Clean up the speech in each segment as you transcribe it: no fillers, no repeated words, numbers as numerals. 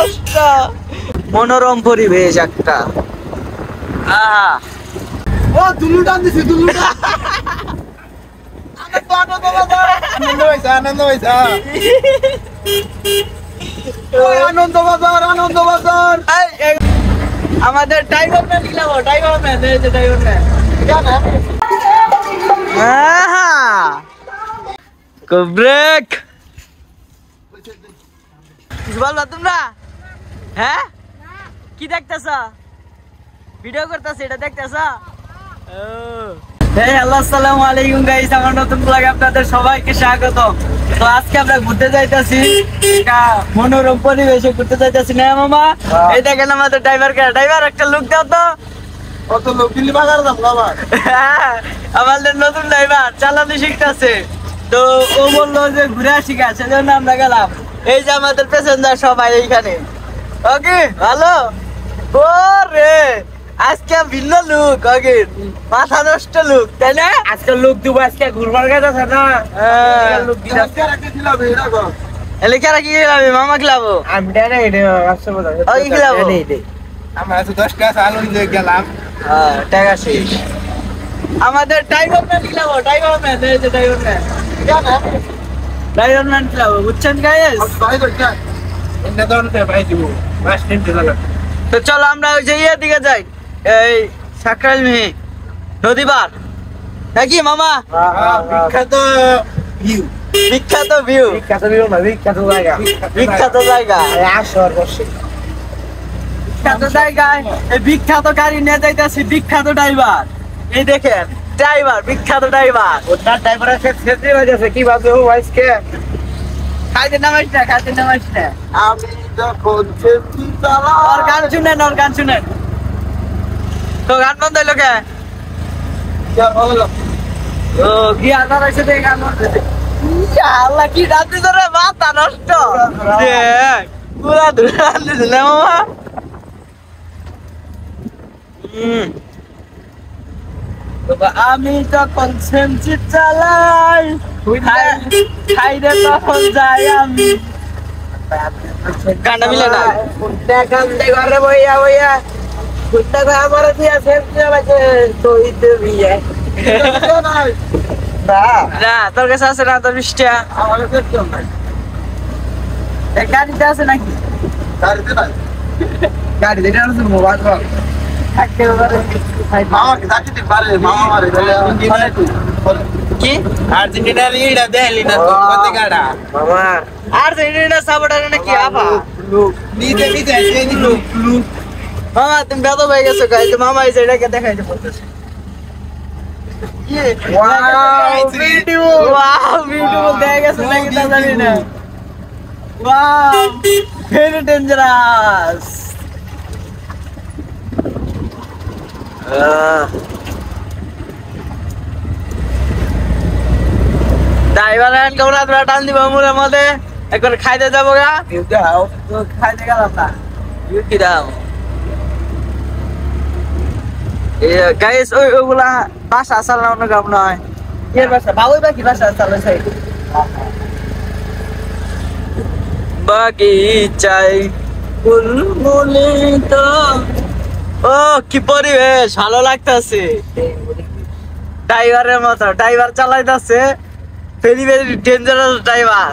নষ্ট মনোরম পরিবেশ একটা আহা ও দুলুটা দিছি দুলুটা আনন্দ হইছে আনন্দ হইছে আনন্দ বাজার আমাদের ড্রাইভার ম্যান গিলাবো ড্রাইভার ম্যান এই যে ড্রাইভার ম্যান আহা ব্রেক কিছু বলবা তোমরা হ্যাঁ কি দেখতেছ ভিডিও করতেছ এটা দেখতেছ এই হ্যালো আসসালামু আলাইকুম গাইস আমার নতুন ব্লগে আপনাদের সবাইকে স্বাগতম তো আজকে আমরা ঘুরতে যাইতাছি একটা মনোরম পরিবেশে ঘুরতে যাইতাছি না মামা এই দেখেন আমাদের ড্রাইভার একটা লুক দাও তো কত লোক দিল্লি বাজার যাব বাবা আমাদের নতুন ড্রাইভার চালানো শিখতেছে তো ও বললো যে ঘুরে আসি গা সেজন্য আমরা গেলাম এই যে আমাদের প্যাসেঞ্জার সবাই এইখানে ওকে ভালো ও রে আজকে ভিন্ন লুক ওকে মাথা নষ্ট লুক তাই না আজকে লোক দিব আজকে ঘুরবার গেছে না লোক দিন আজকে রাখতে ছিল বেরা গো এলাকারা কি গেলাবি মামা গেলাবো আমি ডারে এটা আসছে বলা ওই গেলাবো আমরা তো 10 টাকা আলু নিয়ে গেলাম হ্যাঁ টাকা শেষ আমাদের ড্রাইভার ম্যান গেলাবো ড্রাইভার ম্যান এই যে ড্রাইভার ম্যান গেলাবো বুঝছেন গাইস ভাই তো এনে দরতে ভাই দিব বাস নিতে লাগা তো চলো আমরা ওই যে ইয়ের দিকে যাই এই সাকরাইল মিহি নদীবার নাকি মামা বিখ্যাত ভিউ বিখ্যাত ভিউ বিখ্যাত বিরো না বিখ্যাত জায়গা আসর বসে বিখ্যাত জায়গায় এই বিখ্যাত গাড়ি নিয়ে যাইতেছি বিখ্যাত ড্রাইভার এই দেখেন ড্রাইভার বিখ্যাত ড্রাইভার ওটা ড্রাইভারের ক্ষেত্রে হয়ে গেছে কি বাজে ও আজকে খাইতে নামাইস না আমি যখন চেষ্টা চালা ওর গান শুনেন তো গান বন্ধ হইলো কে ও কি আধার আছে দেখ গান বন্ধ হইছে। ইয়া আল্লাহ কি রাত্রি ধরে মাথা নষ্ট দেখ পুরা ধরে রাত্রি দিলে মামা আমি যখন সেমচি চালাই খাইরে তখন যাই আমি গানটা মিলে না দেখান ঘরে বইয়া বইয়া কুত্তা কো আমার দিয়া সেমছে বাজে তোইতে বিয়ে না না তোর কাছে আছে না তোর বৃষ্টিয়া আমার কাছে নাই গাড়িতে আছে নাকি গাড়িতে নাই গাড়ি দিতে আছে মোবাইল কল মামা কি ডাকিতে পারে মামা মারে কি আর্জেন্টিনার ইড়া দেলি না তো কত গাড়া মামা আর্জেন্টিনা সাপোর্টার নাকি আপা নিজে এই দিলো মামা তুমি বেদ হয়ে গেছো গাইতে মামা এই জায়গাকে দেখাইতে বলতেছে ভিডিও ভিডিও দেখে গেছে নাকি তা জানি না wow very dangerous driver and কোমরা তোরা টান দিবা মুরের মধ্যে একবার খাইতে যাবো গা দাও তো খাইতে গেলাম না ইউ কি দাও গাইস ওইগুলা বাসা চালানো গাম নয় কে ভাষা বাবুই বাকি ভাষা চালাছে বাগিচায় বুলবুলিত ও কি পরিবেশ ভালো লাগতেছে ড্রাইভারের মতো ড্রাইভার চালাইতেছে ভেরি ভেরি ডেঞ্জারাস ড্রাইভার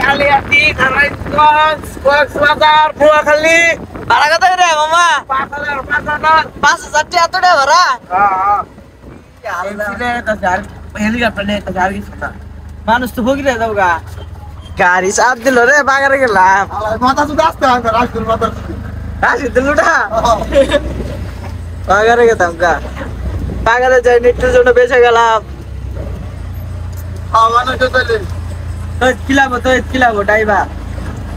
খালি আছি কক্সবাজার বুয়াখালী ভাড়া কত রে মামা 5,000 টাকা এত টাকা ভাড়া হেলিকপ্টার নিয়ে আর কিছু না মানুষ তো ভুগিলে যাও গা গাড়ি চাপ দিল রে বাগারে গেলাম মাথা তো আসতে হবে রাস্তার মাথা আসি দিলুটা বাগারে গেতাম গা বাগারে যাই নিট্টুর জন্য বেঁচে গেলাম খাওয়ানো তো চলে তো কিলাবো ড্রাইভার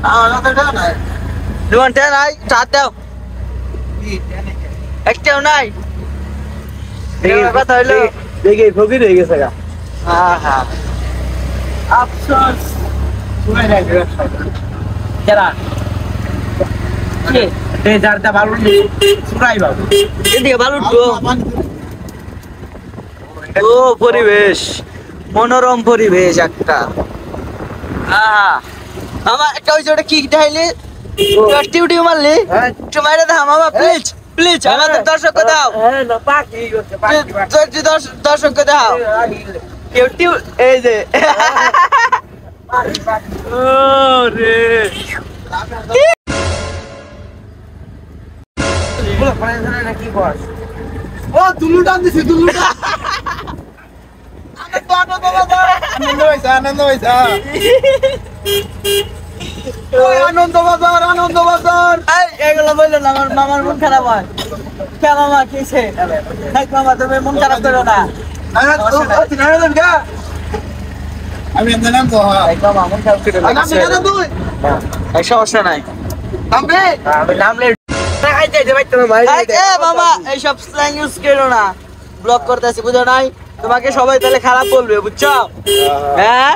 আমার তো না দুমান টেন নাই চার দাও একটাও নাই কথা হইলো দেখে ফকির হয়ে গেছে গা আহা আফসোস শুনে যায় যারা এই যারটা ভালো নেই শুনাই বাবু এদিকে ভালো ও পরিবেশ মনোরম পরিবেশ একটা মামা একটা ওই যে ওটা কি ঢাইলি টিউটিউ মারলি একটু মাইরে দাও মামা প্লিজ প্লিজ আমাদের দর্শককে দাও দর্শককে দাও টিউটিউ এই যে রে ও দুলু টান দিছি দুলু টান আনন্দ হইছে আনন্দ হইছে ওই আনন্দ বাজার এই এগুলো বললো না আমার মামার মন খারাপ হয় কে মামা কিছে থাক মামা তুমি মন খারাপ করো না আমি এমনি নাম তো থাক মামা মন খারাপ করো না তুই এই সমস্যা নাই নামবে নামলে মামা এইসব স্ল্যাং ইউজ করো না ব্লক করতেছি বুঝো নাই তোমাকে সবাই তাহলে খারাপ বলবে বুঝছো হ্যাঁ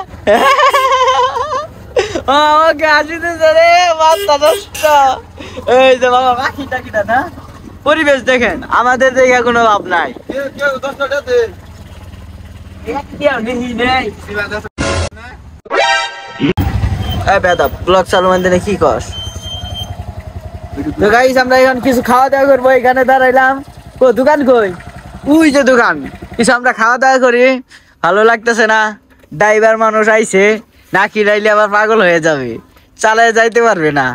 আমাকে আসিতেছে রে মাথা নষ্ট এই যে বাবা পাখি টাকিটা না পরিবেশ দেখেন আমাদের দেখে কোনো ভাব নাই বেদা ব্লগ চালু মানে কি কর তো গাইস আমরা এখন কিছু খাওয়া দাওয়া করবো এখানে দাঁড়াইলাম ও দোকান কই ওই যে দোকান কিছু আমরা খাওয়া দাওয়া করি ভালো লাগতেছে না ড্রাইভার মানুষ আইছে না খিলাইলে আবার পাগল হয়ে যাবে চালায় যাইতে পারবে না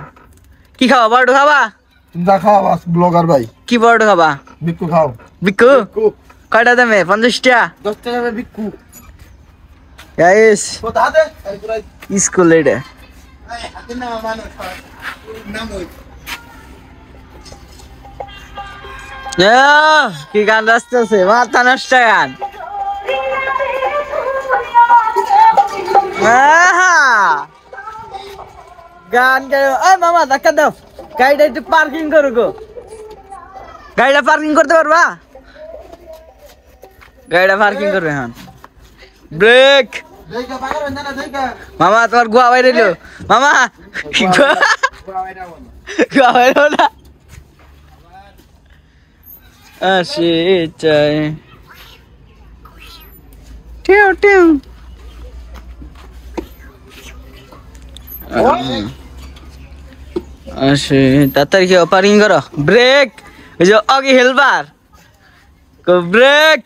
কি খাওয়া বড় খাবা যা খাওয়া ব্লগার ভাই কি বড় খাবা বিক্কু খাও বিক্কু কয়টা দামে 50 টাকা 10 টাকা বিক্কু গাইস তো দাদে স্কুল এটা হাতে না মানুষ নাম ওই কি গান আসতেছে মাথা নষ্ট গান গান মামা ধাক্কা দাও গাড়িটা একটু পার্কিং করো গো গাড়িটা পার্কিং করতে পারবা গাড়িটা পার্কিং করবে হ্যাঁ ব্রেক দেখা পাগল না না দেখা মামা তোমার গুয়া বাইরে এলো মামা গুয়া বাইরে না আসে চাই টিউ টিউ আসে তাড়াতাড়ি কি পার্কিং করো ব্রেক ওই যে আগে হেলবার ব্রেক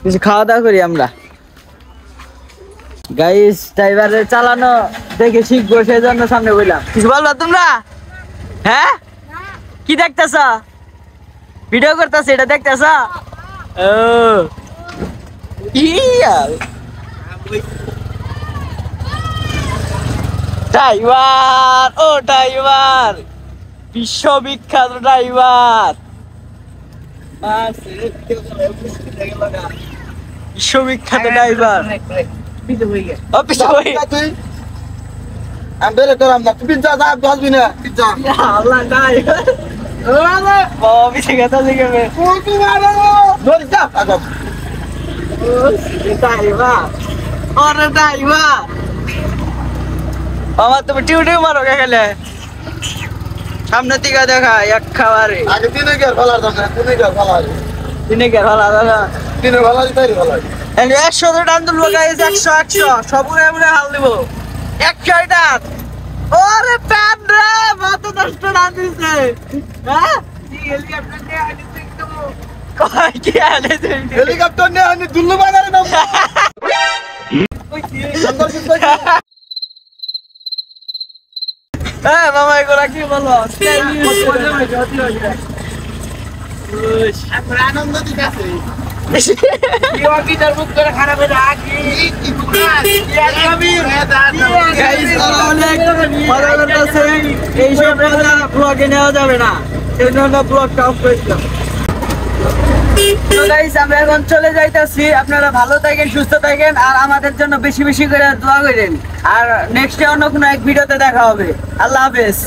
কিছু খাওয়া দাওয়া করি আমরা গাইস ড্রাইভারের চালানো দেখে শিখবো সেই জন্য সামনে বললাম কিছু বলবা তোমরা হ্যাঁ কি দেখতেছ ভিডিও করতেছ এটা দেখতেছ ও ড্রাইভার ও ড্রাইভার বিশ্ববিখ্যাত ড্রাইভার বিশ্ববিখ্যাত ড্রাইভার আমি বেরে করাম না তুই পিজ্জা যা বসবি না পিজ্জা ধরে যা আগম আমার তুমি টিউটিউ মারো গেলে সামনে দিকে দেখা এক খাবারে আগে দিনে গের ফলার দরকার দিনে গের ফলার দিনে কে ভালো দিনে ফলার তাই ফলার 100 টান তুলবো গাইস 100 সবুরে আমরা হাল দিব 100 টান ওরে প্যান রে কত 10 টান দিছে হ্যাঁ হেলিকপ্টার নিয়ে আনিছে তো কই কি আনিছে হেলিকপ্টার নিয়ে আনি দুল্লু বাজারে নাম হ্যাঁ মামা এগুলা কি বলো আনন্দ দিতে আছে নেওয়া যাবে না এই জন্য ব্লগটা অফ করেছিলাম আমরা এখন চলে যাইতেছি আপনারা ভালো থাকেন সুস্থ থাকেন আর আমাদের জন্য বেশি বেশি করে দোয়া করেন আর নেক্সট অন্য কোনো এক ভিডিওতে দেখা হবে আল্লাহ হাফেজ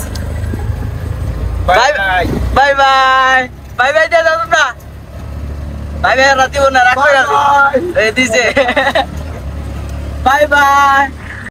bye bye bye bye bye bye দিয়ে দাও তোমরা বাই বাই রাতি না রাখো এই দিছে বাই বাই